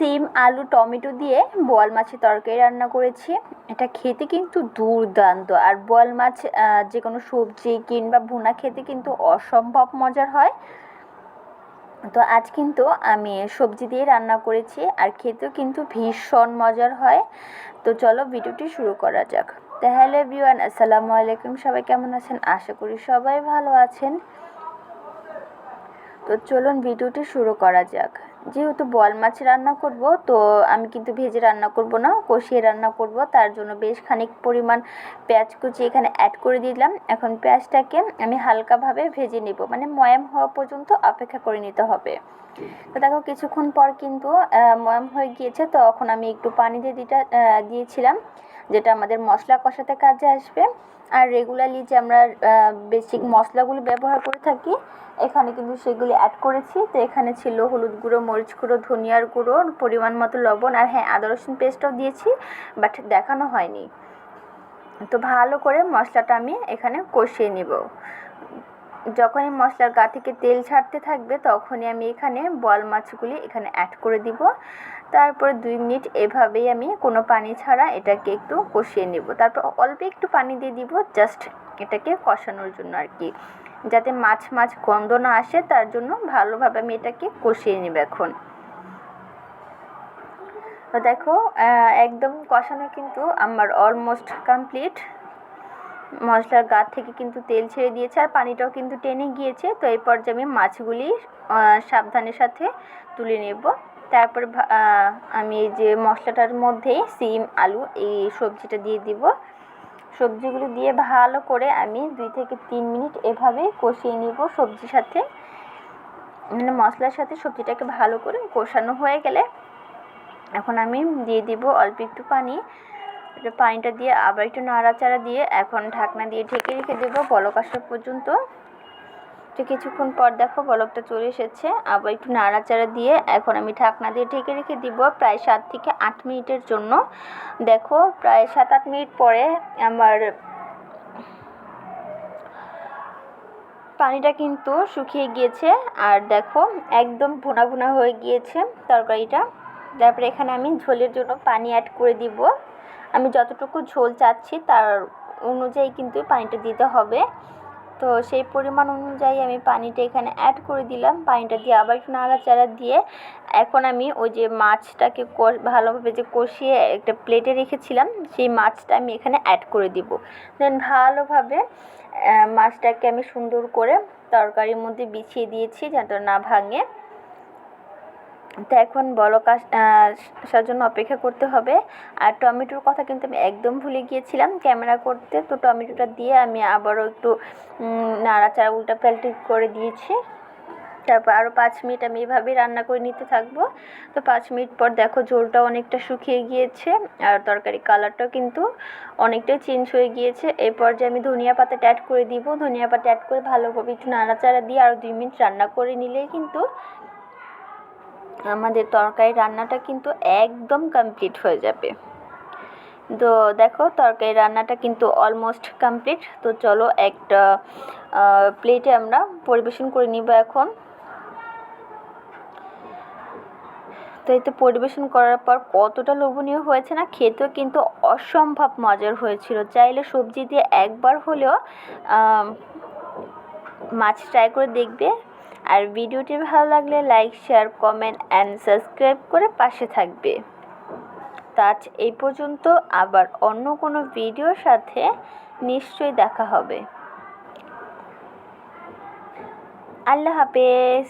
সিম আলু টমেটো দিয়ে বোয়াল মাছের তরকারি রান্না করেছি। এটা খেতে কিন্তু দুর্দান্ত, আর বোয়াল মাছ যে কোনো সবজি কিংবা ভুনা খেতে কিন্তু অসম্ভব মজার হয়। তো আজ কিন্তু আমি সবজি দিয়ে রান্না করেছি, আর খেতেও কিন্তু ভীষণ মজার হয়। তো চলো ভিডিওটি শুরু করা যাক। তো হ্যালো এভরিওয়ান, আসসালামু আলাইকুম। সবাই কেমন আছেন? আশা করি সবাই ভালো আছেন। তো চলুন ভিডিওটি শুরু করা যাক। যেহেতু বোয়াল মাছ রান্না করব, তো আমি কিন্তু ভেজে রান্না করব না, কষিয়ে রান্না করব। তার জন্য বেশ খানিক পরিমাণ পেঁয়াজ কুচি এখানে অ্যাড করে দিলাম। এখন পেঁয়াজটাকে আমি হালকাভাবে ভেজে নেব, মানে ময়াম হওয়া পর্যন্ত অপেক্ষা করে নিতে হবে। তো দেখো কিছুক্ষণ পর কিন্তু ময়াম হয়ে গিয়েছে। তখন আমি একটু পানি দিয়ে দিয়েছিলাম, যেটা আমাদের মশলা কষাতে কাজে আসবে। আর রেগুলারলি যে আমরা বেসিক মশলাগুলো ব্যবহার করে থাকি, এখানে কিন্তু সেগুলি অ্যাড করেছি। তো এখানে ছিল হলুদ গুঁড়ো, মরিচ গুঁড়ো, ধনিয়ার গুঁড়ো, পরিমাণ মতো লবণ, আর হ্যাঁ, আদা রসুন পেস্টও দিয়েছি, বাট দেখানো হয়নি। তো ভালো করে মশলাটা আমি এখানে কষিয়ে নেব। যখনই মশলার গা থেকে তেল ছাড়তে থাকবে, তখনই আমি এখানে বোয়াল মাছগুলি এখানে অ্যাড করে দিব। তারপরে 2 মিনিট এভাবেই আমি কোনো পানি ছাড়া এটাকে একটু কষিয়ে নেব। তারপর অল্প একটু পানি দিয়ে দিব, জাস্ট এটাকে কষানোর জন্য আর কি, যাতে মাছ গন্ধ না আসে। তার জন্য ভালোভাবে আমি এটাকে কষিয়ে নেব এখন। তো দেখো একদম কষানো কিন্তু আমার অলমোস্ট কমপ্লিট। মশলার গা থেকে কিন্তু তেল ছেড়ে দিয়েছে, আর পানিটাও কিন্তু টেনে গিয়েছে। তো এই পর্যায়ে আমি মাছগুলি সাবধানের সাথে তুলে নেব। তারপর আমি এই যে মশলাটার মধ্যে সিম আলু এই সবজিটা দিয়ে দিব। সবজিগুলো দিয়ে ভালো করে আমি 2 থেকে 3 মিনিট এভাবে কষিয়ে নেব সবজির সাথে, মানে মশলার সাথে সবজিটাকে ভালো করে কষানো হয়ে গেলে এখন আমি দিয়ে দিব অল্প একটু পানি। পানিটা দিয়ে আবার একটু নাড়াচাড়া দিয়ে এখন ঢাকনা দিয়ে ঢেকে রেখে দেবো বলক আসা পর্যন্ত। তো কিছুক্ষণ পর দেখো বলকটা চলে এসেছে। আবার একটু নাড়াচাড়া দিয়ে এখন আমি ঢাকনা দিয়ে ঢেকে রেখে দিব প্রায় 7 থেকে 8 মিনিটের জন্য। দেখো প্রায় 7-8 মিনিট পরে আমার পানিটা কিন্তু শুকিয়ে গিয়েছে, আর দেখো একদম ভুনা ভুনা হয়ে গিয়েছে তরকারিটা। তারপরে এখানে আমি ঝোলের জন্য পানি অ্যাড করে দিব। আমি যতটুকু ঝোল চাচ্ছি তার অনুযায়ী কিন্তু পানিটা দিতে হবে। তো সেই পরিমাণ অনুযায়ী আমি পানিটা এখানে অ্যাড করে দিলাম। পানিটা দিয়ে আবার একটু নাড়াচাড়া দিয়ে এখন আমি ওই যে মাছটাকে ভালোভাবে যে কষিয়ে একটা প্লেটে রেখেছিলাম, সেই মাছটা আমি এখানে অ্যাড করে দিব। দেন ভালোভাবে মাছটাকে আমি সুন্দর করে তরকারির মধ্যে বিছিয়ে দিয়েছি যাতে না ভাঙে। তো এখন বলক আসার জন্য অপেক্ষা করতে হবে। আর টমেটোর কথা কিন্তু আমি একদম ভুলে গিয়েছিলাম ক্যামেরা করতে। তো টমেটোটা দিয়ে আমি আবারও একটু নাড়াচাড়া উল্টাপাল্টি করে দিয়েছি। তারপর আরও 5 মিনিট আমি এভাবেই রান্না করে নিতে থাকবো। তো 5 মিনিট পর দেখো ঝোলটাও অনেকটা শুকিয়ে গিয়েছে, আর তরকারি কালারটাও কিন্তু অনেকটাই চেঞ্জ হয়ে গিয়েছে। এই পর্যায়ে আমি ধনিয়া পাতাটা অ্যাড করে দিব। ধনিয়া পাতা অ্যাড করে ভালোভাবে একটু নাড়াচাড়া দিয়ে আরও 2 মিনিট রান্না করে নিলেই কিন্তু আমাদের তরকারি রান্নাটা কিন্তু একদম কমপ্লিট হয়ে যাবে। তো দেখো তরকারি রান্নাটা কিন্তু অলমোস্ট কমপ্লিট। তো চলো একটা প্লেটে আমরা পরিবেশন করে নিব এখন। তো এই তো পরিবেশন করার পর কতটা লোভনীয় হয়েছে না, খেতেও কিন্তু অসম্ভব মজার হয়েছিল। চাইলে সবজি দিয়ে একবার হলেও মাছ ট্রাই করে দেখবে। আর ভিডিওটি ভালো লাগলে like, share, comment and subscribe করে পাশে থাকবে। তো আজ এই পর্যন্ত, আবার অন্য কোনো ভিডিওর সাথে নিশ্চয়ই দেখা হবে। আল্লাহ হাফেজ।